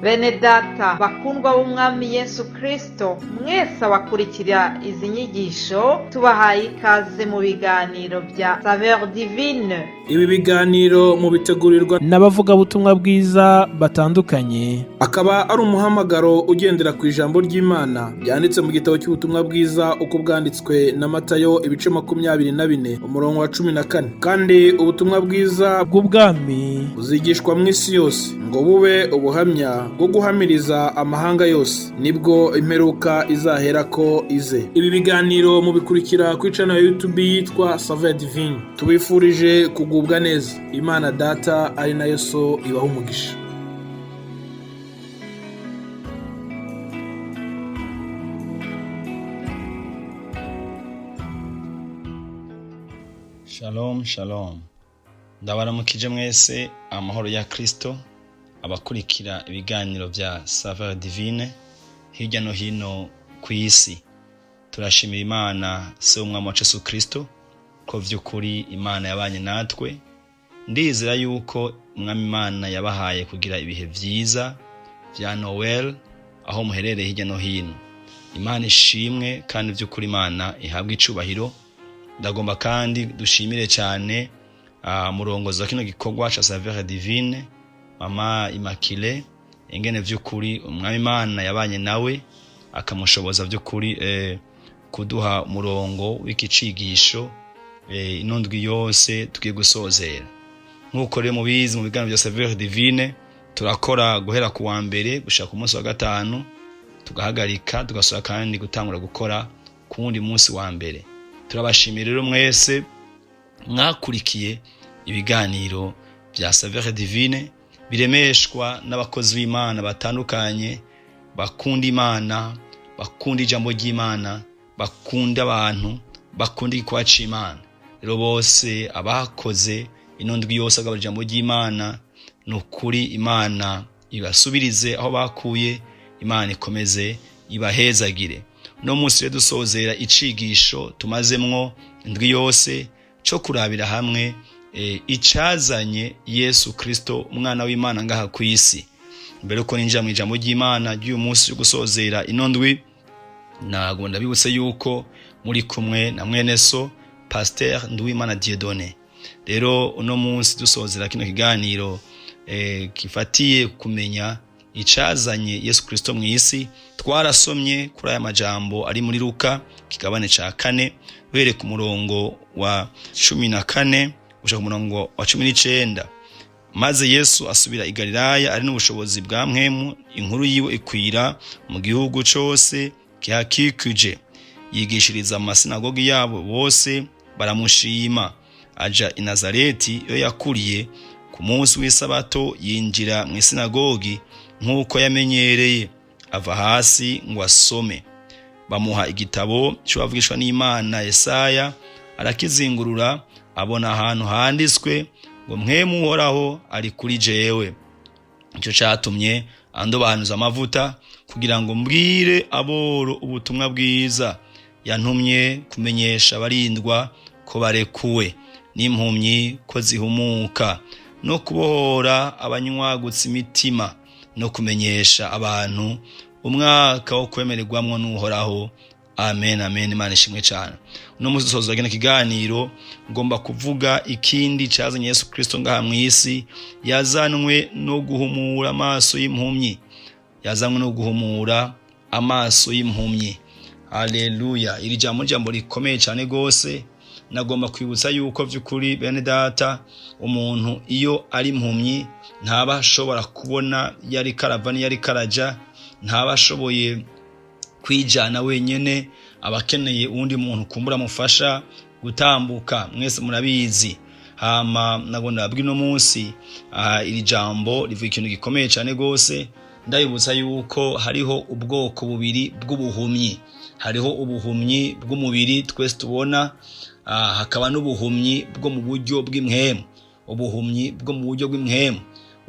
Bene data bakundwa b'umwami Yesu Kristo, mwese abakurikira izi nyigisho tubahaye ikaze mu biganiro bya SAVEUR divine. Ibi biganiro mu bitegurirwa n'abavuga butumwa bwiza batandukanye, akaba ari umuhamagaro ugendera ku ijambo ry'Imana byanditse mu gitabo cy'ubutumwa bwiza uko bwanditswe na Matayo ibice 24 umurongo wa 14. Kandi ubutumwa bwiza bw'ubwami buzigishwa mu isi yose ngo bube ubuhamya bwo guhamiriza amahanga yose, nibwo imperuka izahera ko ize. Ibi biganiro mu bikurikira ku channel ya YouTube yitwa SAVEUR divine. Tubifurije kugubwa neza. Imana Data ari nayo So ibaha umugisha. Shalom, shalom. Ndabaramukije mwese amahoro ya Kristo, abakurikira ibiganiro bya SAVEUR divine hirya no hino ku isi. Turashimira Imana se umwami wacu Yesu Kristo ko vy'ukuri Imana yabanye natwe. Ndizera yuko umwami Imana yabahaye kugira ibihe vyiza vya Noel aho muherereye hirya no hino. Imana ishimwe kandi vy'ukuri Imana ihabwa icubahiro. Ndagomba kandi dushimire cyane murongozi wa kino gikorwa cha SAVEUR divine Mama Immaculée, ingene vy'ukuri umwami Imana yabanye nawe akamushoboza vy'ukuri kuduha murongo w'ikicigisho inondwi yose tugiye gusozera. Nkuko rero mubizi mu biganiro bya SAVEUR divine turakora guhera ku wa mbere gushaka ku munsi wa gatanu, tugahagarika tugasura kandi gutangura gukora ku wundi munsi wa mbere. Turabashimira rero mwese mwakurikiye ibiganiro bya SAVEUR divine biremeshwa n'abakozi b'Imana batandukanye, bakunda Imana, bakunda ijambo ry'Imana, bakunda abantu, bakunda igikorwa c'Imana. Rero bose abakoze inondwi yose agaba ijambo ry'Imana, nukuri Imana ibasubirize aho bakuye, Imana ikomeze ibahezagire. No munsi rero dusozera icigisho tumazemwo indwi yose cyo kurabira hamwe icazanye Yesu Kristo umwana w'Imana ngaha ku isi. Mbere ko ninjira mu ijambo ry'Imana ry'uyu munsi yo gusozera inondwi, nago ndabibutse yuko muri kumwe na mwene so Pasteur NDUWIMANA Dieudonné. Rero uno munsi dusozera kino kiganiro kifatiye kumenya icazanye Yesu Kristo mu isi. Twarasomye kuri aya majambo ari muri Luka kigabane ca 4 uhere ku murongo wa 14 ushaka ku murongo wa 19. Maze Yesu asubira i Galilaya ari n'ubushobozi bwa mpwemu, inkuru yiwe ikwira mu gihugu cose kihakikuje. Yigishiriza mu masinagogi yabo, bose baramushima. Aja i Nazareti yo yakuriye. Ku munsi w'isabato yinjira mu isinagogi nk'uko yamenyereye, ava hasi ngo asome. Bamuha igitabo cy'abavugishwa n'Imana Yesaya, arakizingurura, abona ahantu handitswe ngo mpwemu uhoraho ari kuri jewe. Icyo cyatumye andobanuza amavuta kugira ngo mbwire aboro ubutumwa bwiza. Yantumye kumenyesha abarindwa ko barekuwe, n'impumyi ko zihumuka, no kubohora abanywagutse imitima, no kumenyesha abantu umwaka wo kwemererwamwo n'uhoraho. Amen, amen. Imana ishimwe cyane. Uno munsi dusoza kino kiganiro ngomba kuvuga ikindi cazanye Yesu Kristo ngaha mu isi. Yazanwe no guhumura amaso y'impumyi. Yazanwe no guhumura amaso y'impumyi. Haleluya. Iri jambo rikomeye cyane gose. Nagomba kwibutsa yuko vy'ukuri bene data, umuntu iyo ari impumyi ntaba ashobora kubona yari karavani yari karaja, ntaba ashoboye kwijana wenyene, abakeneye undi muntu kumbura mufasha gutambuka. Mwese murabizi. Hama nagomba bwino munsi iri jambo rivuga ikintu gikomeye cyane gose. Ndayibutsa yuko hariho ubwoko bubiri bw'ubuhumyi. Hariho ubuhumyi bw'umubiri twese tubona, hakaba n'ubuhumyi bwo mu buryo bw'impwemu. Ubuhumyi bwo mu buryo bw'impwemu,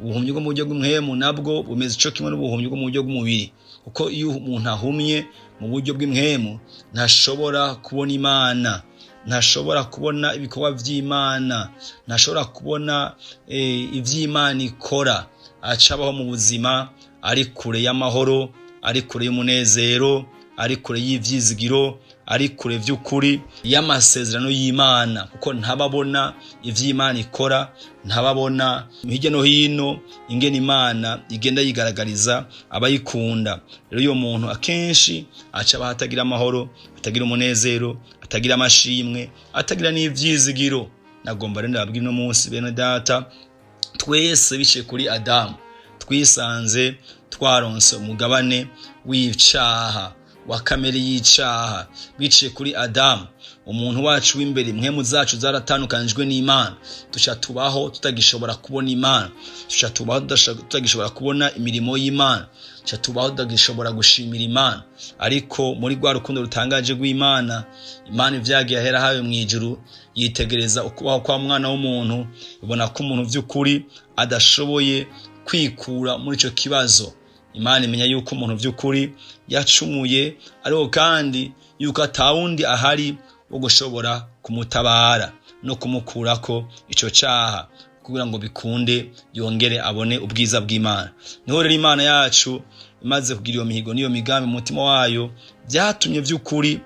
ubuhumyi bwo mu buryo bw'impwemu nabwo bumeze cyo kimwe n'ubuhumyi bwo mu buryo bw'umubiri. Uko iyo umuntu ahumye mu buryo bw'impwemu ntashobora kubona Imana, ntashobora kubona ibikorwa by'Imana, ntashobora kubona ivy'Imana ikora. Acabaho mu buzima ari kure y'amahoro, ari kure y'umunezero, ari kure y'ivyizigiro, ari kure vy'ukuri y'amasezerano y'Imana, kuko ntababona ivy'Imana ikora, ntababona hirya no hino ingene Imana igenda yigaragariza abayikunda. Rero uyo muntu akenshi aca bahatagira amahoro, atagira umunezero, atagira amashimwe, atagira n'ivyizigiro. Nagomba rero ndababwira no munsi bene data, twese biciye kuri Adamu twisanze twaronse umugabane w'icaha, wa kamere y'icaha. Biciye kuri Adamu umuntu wacu w'imbere, impwemu zacu zaratandukanijwe n'Imana, tuca tubaho tutagishobora kubona Imana, tuca tubaho tutagishobora kubona imirimo y'Imana, tuca tubaho tutagishobora gushimira Imana. Ariko muri rwa rukundo rutangaje rw'Imana, Imana ivyagiye ahera hayo mwijuru, yitegereza ukubaho kwa mwana w'umuntu, ibona ko umuntu vy'ukuri adashoboye kwikura muri ico kibazo. Imana imenya yuko umuntu vy'ukuri yacumuye, ariko kandi yuko atawundi ahari wo gushobora kumutabara no kumukurako ico caha, kugira ngo bikunde yongere abone ubwiza bw'Imana. Niho rero Imana yacu imaze kugira iyo mihigo n'iyo migambi mu mutima wayo, byatumye vy'ukuri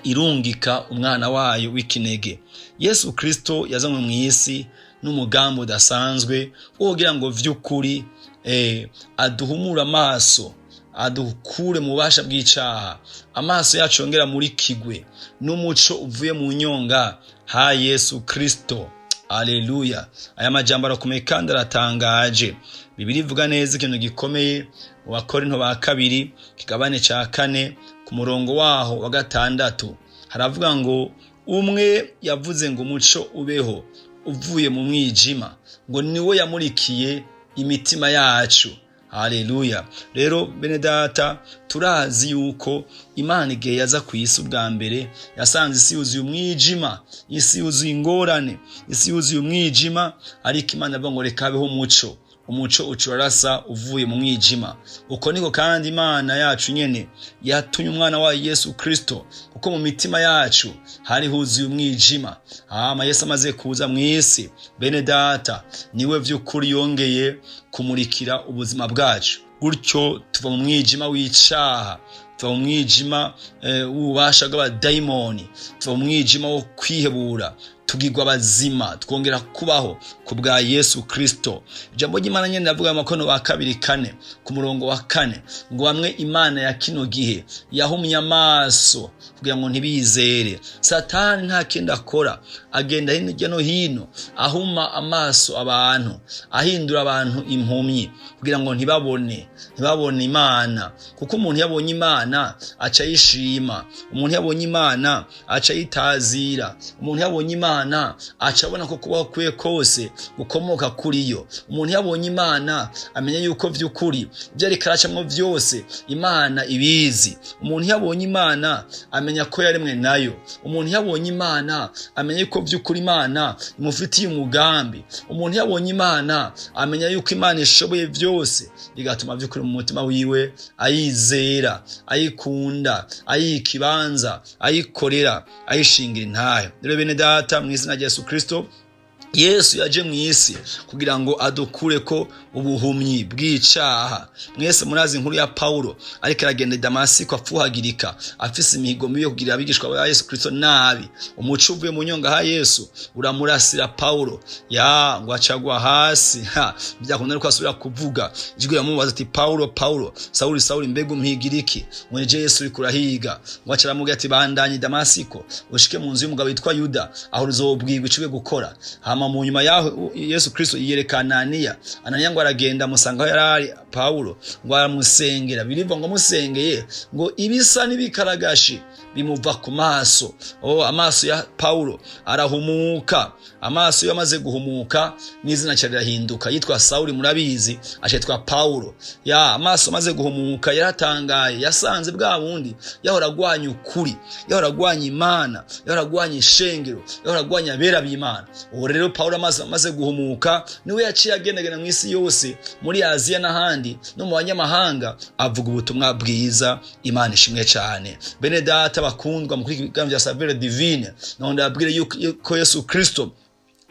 irungika umwana wayo w'ikinege. Yesu Kristo yazanywe mu isi n'umugambi udasanzwe wo kugira ngo vy'ukuri aduhumura amaso, adukure mu bubasha bw'icaha, amaso yacu yongera muri kigwe n'umuco uvuye mu nyonga ha Yesu Kristo. Haleluya! Aya majambo arakomeye kandi aratangaje. Bibiri ivuga neza ikintu gikomeye mu Bakorinto ba kabiri kigabane ca 4 ku murongo waho wa 6 haravuga ngo umwe yavuze ngo umuco ubeho uvuye mu mwijima, ngo niwo yamurikiye imitima yacu. Haleluya! Rero bene data, turazi yuko Imana igihe yaza ku isi ubwa mbere yasanze isi yuzuye umwijima, isi yuzuye ingorane, isi yuzuye umwijima, ariko Imana avuga ngo reka habeho umuco. Umuco ucurarasa uvuye mu mwijima. Uko niko kandi Imana yacu nyene yatumye umwana wa Yesu Kristo, kuko mu mitima yacu hari huzuye umwijima. Yesu amaze kuza mu isi, bene data, niwe vy'ukuri yongeye kumurikira ubuzima bwacu. Gutyo tuva mu mwijima w'icaha, tuva mu mwijima w'ububasha bw'abadayimoni, tuva mu mwijima wo kwihebura, tugirwa bazima, twongera kubaho ku bwa Yesu Kristo. Ijambo ry'Imana nyene ndavuga mu Bakorinto ba 2:4 ku murongo wa 4 ngo bamwe Imana ya kino gihe yahumye amaso kugira ngo ntibizere. Satani nta kindi akora, agenda hirya no hino ahuma amaso abantu, ahindura abantu impumyi kugira ngo ntibabone Imana. Kuko umuntu yabonye Imana aca yishima, umuntu yabonye Imana aca yitazira, umuntu yabonye Imana aca abona ko kubaho kwe kose gukomoka kuri yo. Umuntu yabonye Imana amenya yuko vy'ukuri ibyo ari karacamwo vyose Imana ibizi. Umuntu yabonye Imana amenya ko yaremwe nayo. Umuntu yabonye Imana amenya yuko vy'ukuri Imana imufitiye umugambi. Umuntu yabonye Imana amenya yuko Imana ishoboye vyose, bigatuma vy'ukuri mu mutima wiwe ayizera, ayikunda, ayikibanza, ayikorera, ayishingira intahe. Rero bene data, mu izina rya Yesu Kristo, Yesu yaje mu isi kugira ngo adukure ko ubuhumyi bw'icaha. Mwese murazi inkuru ya Paulo ariko aragenda i Damasiko apfuhagirika, afise imihigo mibi yo kugira abigishwa ba Yesu Kristo nabi. Umuco uvuye mu nyonga ha Yesu uramurasira Paulo, ngo acagwa hasi. Byakunda ariko asubira kuvuga, ijwi yamubaza ati Paulo, Sauli, Sauli, mbega umpigira iki? Ngo nije Yesu uri kurahiga. Ngo acaramubwira ati bandanye i Damasiko ushike mu nzu y'umugabo witwa Yuda, aho uzobwirwa icyo gukora. Mu nyuma yaho Yesu Kristo yerekana Ananiya ngo aragenda musanga aho yarari Paulo, ngo aramusengera. Birivuga ngo musengeye ngo ibisa n'ibikaragashi bimuva ku maso. Amaso ya Paulo arahumuka. Amaso yamaze guhumuka n'izina cya rirahinduka, yitwa Sauli murabizi acitwa Paulo. Amaso amaze guhumuka yaratangaye, yasanze bwa bundi yahora agwanya ukuri, yahora agwanya Imana, yahora agwanya ishengero, yahora agwanya abera b'Imana. Rero Paulo amaze guhumuka niwe yaciye agendagenda mu isi yose, muri Aziya n'ahandi no mu banyamahanga, avuga ubutumwa bwiza. Imana ishimwe cyane. Bene data bakundwa mu kwiga bya SAVEUR divine, naho ndababwire yuko Yesu Kristo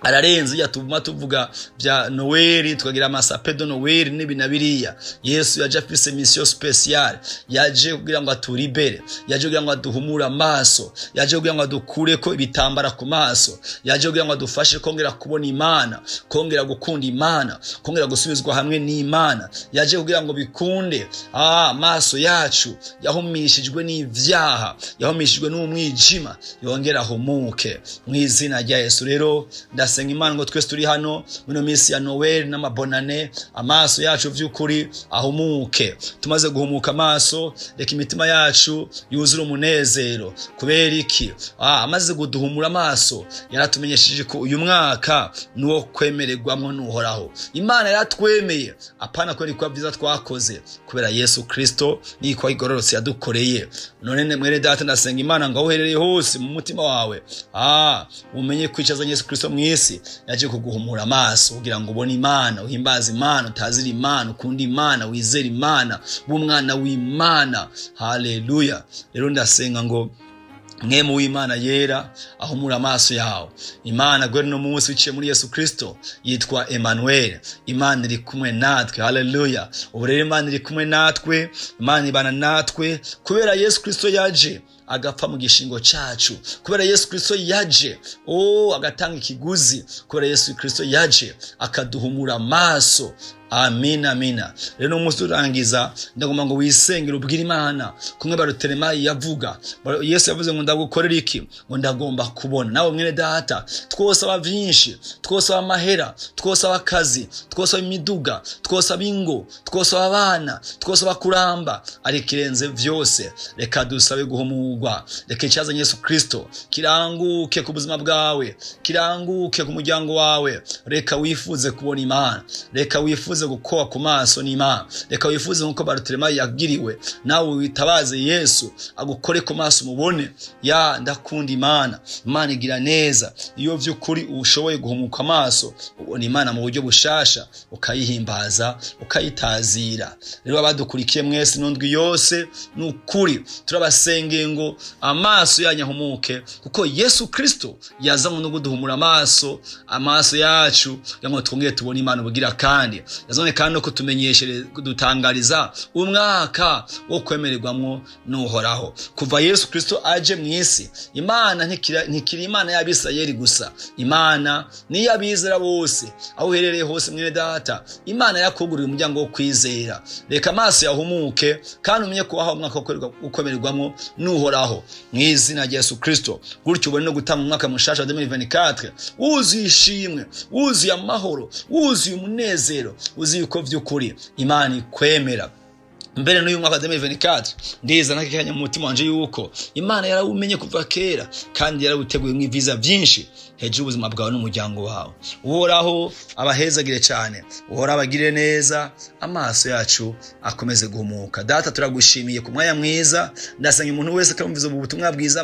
ararenze yatuma tuvuga bya Noeli tukagira amasape de Noeli n'ibinabiriya. Yesu yaje afise mission speciale, yaje kugira ngo aturibere, yaje kugira ngo aduhumura amaso, yaje kugira ngo adukure ko ibitambara ku maso, yaje kugira ngo adufashe kongera kubona Imana, kongera gukunda Imana, kongera gusubizwa hamwe n'Imana, yaje kugira ngo bikunde amaso yacu yahumishijwe n'ivyaha, yahumishijwe n'umwijima, yongera ahumuke mu izina rya Yesu. Rero ndasenga Imana ngo twese turi hano muri minsi ya Noel n'amabonane, amaso yacu vy'ukuri ahumuke. Tumaze guhumuka amaso, reka imitima yacu yuzura umunezero. Kubera iki? Amaze kuduhumura amaso, yaratumenyesheje ko uyu mwaka nuwo kwemererwamwo n'Uhoraho. Imana yaratwemeye, apana ko niko byiza twakoze, kubera Yesu Kristo niko igororotse yadukoreye. None mwere data ndasenga Imana ngo uherereye hose mu mutima wawe, umenye kwicaza Yesu Kristo mwisi, yaje kuguhumura amaso kugira ngo ubone Imana, uhimbaze Imana, utazira Imana, ukunda Imana, wizera Imana, b'umwana w'Imana. Haleluya. Rero ndasenga ngo mwemu w'Imana yera ahumura amaso yawe. Imana gwere no munsi wiciye muri Yesu Kristo yitwa Emmanuel, Imana iri kumwe natwe. Haleluya. Uburere Imana iri kumwe natwe, Imana ibana natwe kubera Yesu Kristo yaje agapfa mu gishingo cacu, kubera Yesu Kristo yaje agatanga ikiguzi, kubera Yesu Kristo yaje akaduhumura amaso. Amina, amina. Rero no musi urangiza ndagomba ngo wisengere ubwira Imana kumwe baruteremayi yavuga. Yesu yavuze ngo ndagukorera iki? Ngo ndagomba kubona. Nawe mwene data, twosaba vyinshi, twosaba amahera, twosaba akazi, twosaba imiduga, twosaba ingo, twosaba abana, twosaba kuramba, ari kirenze vyose reka dusabe guhumurwa. Reka icaza Yesu Kristo kiranguke ku buzima bwawe, kiranguke ku muryango wawe. Reka wifuze kubona Imana, reka wifuze gukoa ku maso n'Imana, reka wifuze nkuko baruteremayi yagiriwe, nawe witabaze Yesu agukore ku maso mubone. Ndakunda Imana, Imana igira neza. Iyo vy'ukuri ushoboye guhumuka amaso, ubona Imana mu buryo bushasha, ukayihimbaza, ukayitazira. Rero abadukurikiye mwese nondwi yose n'ukuri turabasengeye ngo amaso yanyahumuke, kuko Yesu Kristo yazanywe no guduhumura amaso yacu ngo twongere tubone Imana bugira kandi yazone kandi no kutumenyeshere kudutangariza umwaka wo kwemererwamwo n'Uhoraho. Kuva Yesu Kristo aje mwisi, Imana ntikiri Imana y'Abisirayeli gusa, Imana ni y'abizera bose. Aho uherereye hose mwene data, Imana yakuguriye umuryango wo kwizera. Reka amaso yahumuke kandi umenye ko aho umwaka wo kwemererwamwo n'Uhoraho mu izina rya Yesu Kristo. Gutyo ubone no gutanga umwaka mushasha wa 2024 wuzuye ishimwe, wuzuye amahoro, wuzuye umunezero, uzi yuko vy'ukuri Imana ikwemera. Mbere n'uyu mwaka 2024 ndiza nakikanya mu mutima wanje yuko Imana yarawumenye kuva kera kandi yarawuteguye mw'iviza vyinshi hejuru ubuzima bwawe n'umuryango wawe. Uhoraho abahezagire cyane, uhora abagire neza, amaso yacu akomeze guhumuka. Data turagushimiye ku mwanya mwiza, ndasanga umuntu wese akamviza ubutumwa bwiza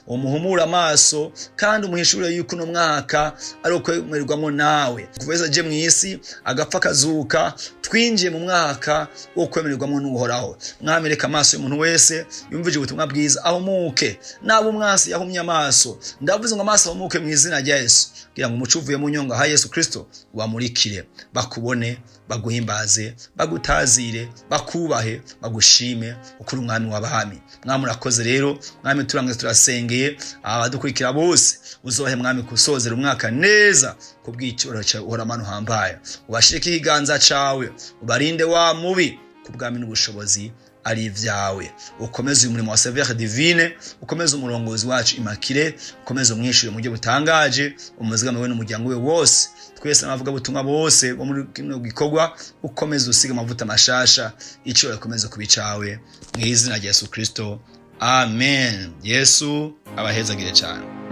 umuhumura amaso kandi umuhishurire yuko no mwaka ari ukwemererwamo nawe. Kuveza je mwisi agapfa kazuka, twinjiye mu mwaka wo kwemererwamo n'Uhoraho. Mwami reka amaso y'umuntu wese yumvije ubutumwa bwiza ahumuke, nabo umwasi yahumye amaso, ndavuze ngo amaso ahumuke mu izina rya Yesu, kugira ngo umuco uvuye mu nyonga ha Yesu Kristo wamurikire, bakubone, baguhimbaze, bagutazire, bakubahe, bagushime ukuri umwami w'abami. Mwami urakoze rero, mwami turasengeye abadukurikira bose, uzohe mwami kusozera umwaka neza kubw'icyo uhoramana uhambaye. Ubashirike ikiganza cawe, ubarinde wa mubi kubwami n'ubushobozi ari ivyawe. Ukomeze umurimo wa SAVEUR divine, ukomeze umurongozi wacu Immaculée, ukomeze umwishure mu buryo butangaje, umuzigame we n'umuryango we wose, twese n'abavuga butumwa bose bo muri kino gikorwa, ukomeze usiga amavuta mashasha, icyo ukomeze kubicawe mu izina rya Yesu Kristo. Amen. Yesu abahezagire cyane.